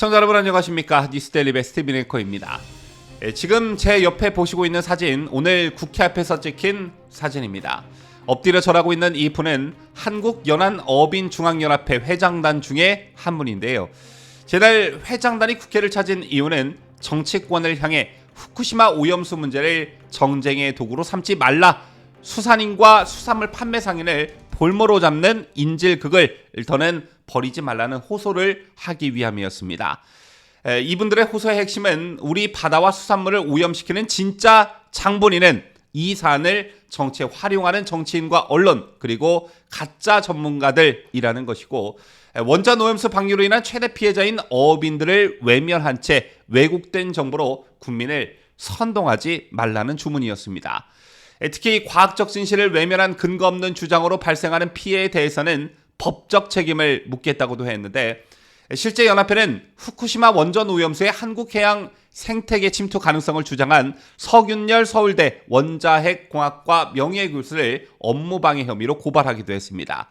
시청자 여러분 안녕하십니까. 뉴스데일리 베스트 비네코입니다. 지금 제 옆에 보시고 있는 사진, 오늘 국회 앞에서 찍힌 사진입니다. 엎드려 절하고 있는 이 분은 한국연안어민중앙연합회 회장단 중에 한 분인데요. 제날 회장단이 국회를 찾은 이유는 정치권을 향해 후쿠시마 오염수 문제를 정쟁의 도구로 삼지 말라, 수산인과 수산물 판매 상인을 볼모로 잡는 인질극을 더는 버리지 말라는 호소를 하기 위함이었습니다. 이분들의 호소의 핵심은 우리 바다와 수산물을 오염시키는 진짜 장본인은 이 사안을 정치에 활용하는 정치인과 언론, 그리고 가짜 전문가들이라는 것이고, 원전 오염수 방류로 인한 최대 피해자인 어민들을 외면한 채 왜곡된 정보로 국민을 선동하지 말라는 주문이었습니다. 특히 과학적 진실을 외면한 근거 없는 주장으로 발생하는 피해에 대해서는 법적 책임을 묻겠다고도 했는데, 실제 연합회는 후쿠시마 원전 오염수의 한국해양 생태계 침투 가능성을 주장한 석윤열 서울대 원자핵공학과 명예교수를 업무방해 혐의로 고발하기도 했습니다.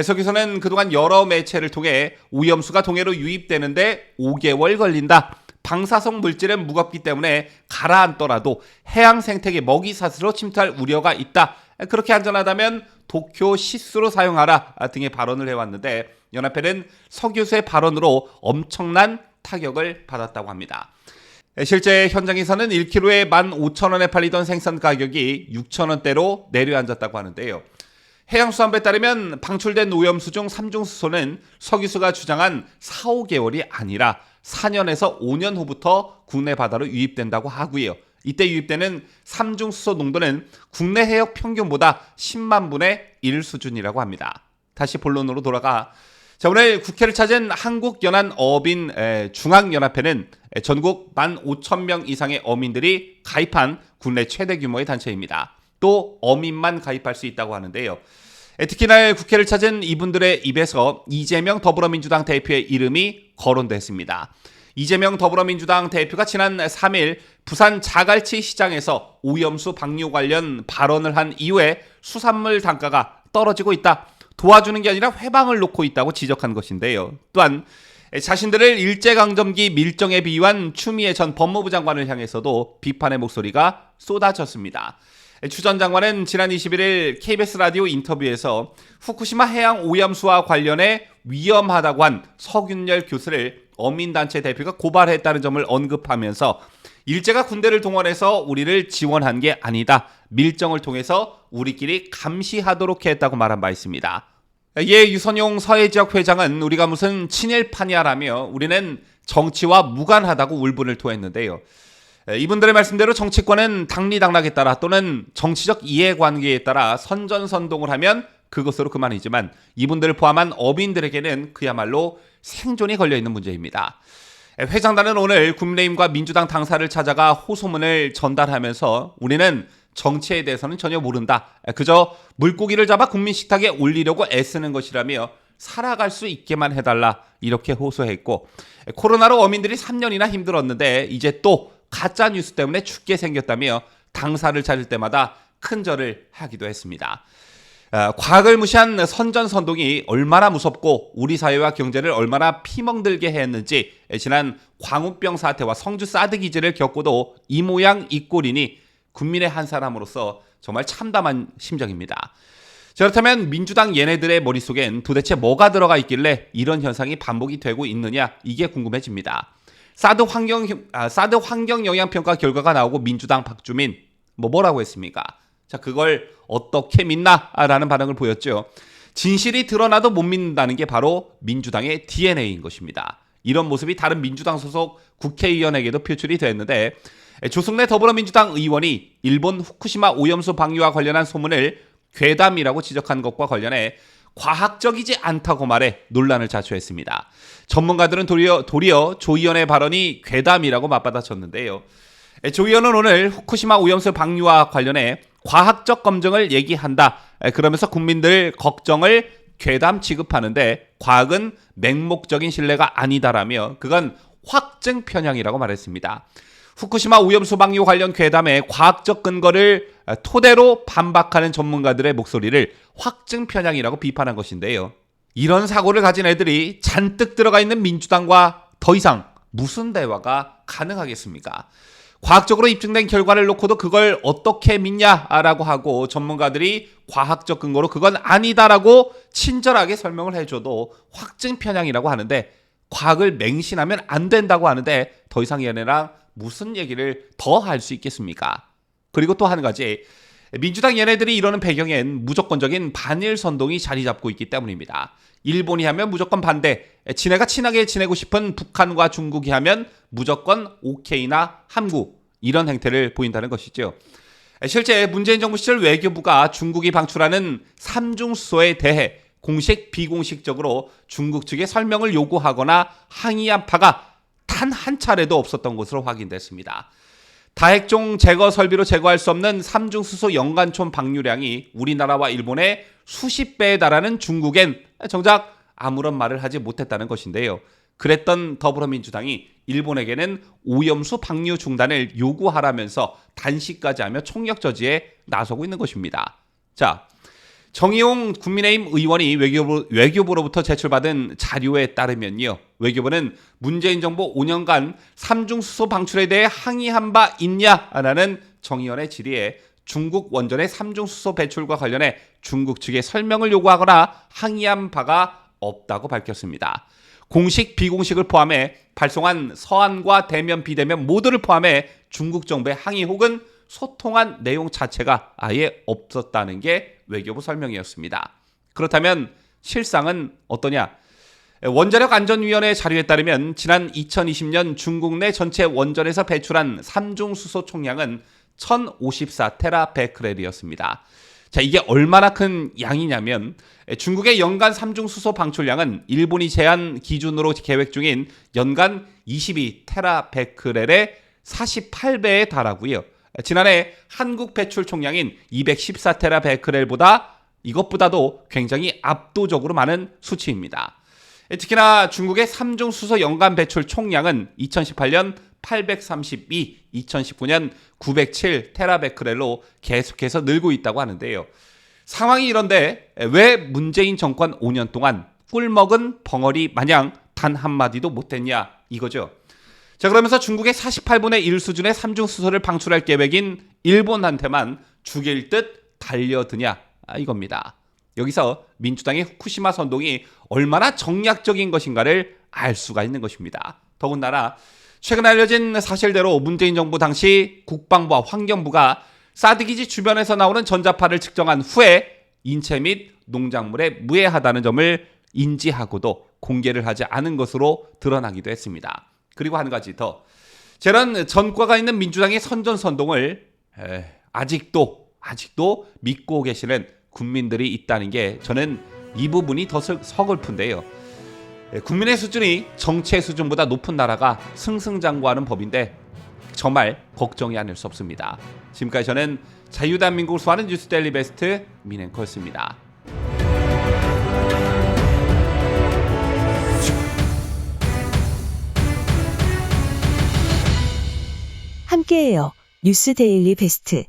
서 교수는 그동안 여러 매체를 통해 오염수가 동해로 유입되는데 5개월 걸린다, 방사성 물질은 무겁기 때문에 가라앉더라도 해양 생태계 먹이사슬로 침투할 우려가 있다, 그렇게 안전하다면 도쿄 시스로 사용하라 등의 발언을 해왔는데, 연합회는 서 교수의 발언으로 엄청난 타격을 받았다고 합니다. 실제 현장에서는 1kg에 15,000원에 팔리던 생선 가격이 6,000원대로 내려앉았다고 하는데요. 해양수산부에 따르면 방출된 오염수 중 삼중수소는 서 교수가 주장한 4, 5개월이 아니라 4년에서 5년 후부터 국내 바다로 유입된다고 하고요. 이때 유입되는 삼중수소 농도는 국내 해역 평균보다 10만 분의 1 수준이라고 합니다. 다시 본론으로 돌아가, 오늘 국회를 찾은 한국연안어민중앙연합회는 전국 15,000명 이상의 어민들이 가입한 국내 최대 규모의 단체입니다. 또 어민만 가입할 수 있다고 하는데요. 특히나 국회를 찾은 이분들의 입에서 이재명 더불어민주당 대표의 이름이 거론됐습니다. 이재명 더불어민주당 대표가 지난 3일 부산 자갈치 시장에서 오염수 방류 관련 발언을 한 이후에 수산물 단가가 떨어지고 있다, 도와주는 게 아니라 회방을 놓고 있다고 지적한 것인데요. 또한 자신들을 일제강점기 밀정에 비유한 추미애 전 법무부 장관을 향해서도 비판의 목소리가 쏟아졌습니다. 추 전 장관은 지난 21일 KBS 라디오 인터뷰에서 후쿠시마 해양 오염수와 관련해 위험하다고 한 석윤열 교수를 어민단체 대표가 고발했다는 점을 언급하면서, 일제가 군대를 동원해서 우리를 지원한 게 아니다, 밀정을 통해서 우리끼리 감시하도록 했다고 말한 바 있습니다. 이에 유선용 서해지역 회장은 우리가 무슨 친일파냐라며 우리는 정치와 무관하다고 울분을 토했는데요. 이분들의 말씀대로 정치권은 당리당락에 따라 또는 정치적 이해관계에 따라 선전선동을 하면 그것으로 그만이지만, 이분들을 포함한 어민들에게는 그야말로 생존이 걸려있는 문제입니다. 회장단은 오늘 국민의힘과 민주당 당사를 찾아가 호소문을 전달하면서 우리는 정치에 대해서는 전혀 모른다, 그저 물고기를 잡아 국민 식탁에 올리려고 애쓰는 것이라며 살아갈 수 있게만 해달라, 이렇게 호소했고, 코로나로 어민들이 3년이나 힘들었는데 이제 또 가짜 뉴스 때문에 죽게 생겼다며 당사를 찾을 때마다 큰절을 하기도 했습니다. 과학을 무시한 선전선동이 얼마나 무섭고 우리 사회와 경제를 얼마나 피멍들게 했는지 지난 광우병 사태와 성주 사드 기지를 겪고도 이 모양 이 꼴이니 국민의 한 사람으로서 정말 참담한 심정입니다. 그렇다면 민주당 얘네들의 머릿속엔 도대체 뭐가 들어가 있길래 이런 현상이 반복이 되고 있느냐, 이게 궁금해집니다. 사드 환경 영향평가 결과가 나오고 민주당 박주민 뭐라고 했습니까? 자, 그걸 어떻게 믿나라는 반응을 보였죠. 진실이 드러나도 못 믿는다는 게 바로 민주당의 DNA인 것입니다. 이런 모습이 다른 민주당 소속 국회의원에게도 표출이 됐는데, 조승래 더불어민주당 의원이 일본 후쿠시마 오염수 방류와 관련한 소문을 괴담이라고 지적한 것과 관련해 과학적이지 않다고 말해 논란을 자초했습니다. 전문가들은 도리어 조 의원의 발언이 괴담이라고 맞받아쳤는데요. 조 의원은 오늘 후쿠시마 오염수 방류와 관련해 과학적 검증을 얘기한다, 그러면서 국민들 걱정을 괴담 취급하는데 과학은 맹목적인 신뢰가 아니다라며 그건 확증 편향이라고 말했습니다. 후쿠시마 오염수 방류 관련 괴담에 과학적 근거를 토대로 반박하는 전문가들의 목소리를 확증 편향이라고 비판한 것인데요. 이런 사고를 가진 애들이 잔뜩 들어가 있는 민주당과 더 이상 무슨 대화가 가능하겠습니까? 과학적으로 입증된 결과를 놓고도 그걸 어떻게 믿냐라고 하고 전문가들이 과학적 근거로 그건 아니다라고 친절하게 설명을 해줘도 확증 편향이라고 하는데, 과학을 맹신하면 안 된다고 하는데 더 이상 얘네랑 무슨 얘기를 더 할 수 있겠습니까? 그리고 또 한 가지, 민주당 얘네들이 이러는 배경엔 무조건적인 반일 선동이 자리 잡고 있기 때문입니다. 일본이 하면 무조건 반대, 지네가 친하게 지내고 싶은 북한과 중국이 하면 무조건 오케이나 함구, 이런 행태를 보인다는 것이죠. 실제 문재인 정부 시절 외교부가 중국이 방출하는 삼중수소에 대해 공식 비공식적으로 중국 측에 설명을 요구하거나 항의한 바가 단 한 차례도 없었던 것으로 확인됐습니다. 다핵종 제거 설비로 제거할 수 없는 삼중수소 연간촌 방류량이 우리나라와 일본의 수십 배에 달하는 중국엔 정작 아무런 말을 하지 못했다는 것인데요. 그랬던 더불어민주당이 일본에게는 오염수 방류 중단을 요구하라면서 단식까지 하며 총력 저지에 나서고 있는 것입니다. 자, 정의용 국민의힘 의원이 외교부로부터 제출받은 자료에 따르면요, 외교부는 문재인 정부 5년간 삼중수소 방출에 대해 항의한 바 있냐라는 정의원의 질의에 중국 원전의 삼중수소 배출과 관련해 중국 측에 설명을 요구하거나 항의한 바가 없다고 밝혔습니다. 공식, 비공식을 포함해 발송한 서한과 대면, 비대면 모두를 포함해 중국 정부의 항의 혹은 소통한 내용 자체가 아예 없었다는 게 외교부 설명이었습니다. 그렇다면 실상은 어떠냐? 원자력안전위원회 자료에 따르면 지난 2020년 중국 내 전체 원전에서 배출한 삼중수소 총량은 1054테라베크렐이었습니다. 자, 이게 얼마나 큰 양이냐면 중국의 연간 삼중수소 방출량은 일본이 제한 기준으로 계획 중인 연간 22테라베크렐의 48배에 달하고요. 지난해 한국 배출 총량인 214테라베크렐보다 이것보다도 굉장히 압도적으로 많은 수치입니다. 특히나 중국의 삼중수소 연간 배출 총량은 2018년 832, 2019년 907테라베크렐로 계속해서 늘고 있다고 하는데요. 상황이 이런데 왜 문재인 정권 5년 동안 꿀먹은 벙어리 마냥 단 한마디도 못했냐 이거죠. 자, 그러면서 중국의 48분의 1 수준의 삼중수소를 방출할 계획인 일본한테만 죽일 듯 달려드냐 이겁니다. 여기서 민주당의 후쿠시마 선동이 얼마나 정략적인 것인가를 알 수가 있는 것입니다. 더군다나 최근 알려진 사실대로 문재인 정부 당시 국방부와 환경부가 사드 기지 주변에서 나오는 전자파를 측정한 후에 인체 및 농작물에 무해하다는 점을 인지하고도 공개를 하지 않은 것으로 드러나기도 했습니다. 그리고 한 가지 더, 저런 전과가 있는 민주당의 선전선동을 아직도 믿고 계시는 국민들이 있다는 게 저는 이 부분이 더 서글픈데요. 국민의 수준이 정치의 수준보다 높은 나라가 승승장구하는 법인데 정말 걱정이 아닐 수 없습니다. 지금까지 저는 자유대한민국을 수호하는 뉴스데일리 베스트 민앵커였습니다. 함께해요. 뉴스데일리 베스트.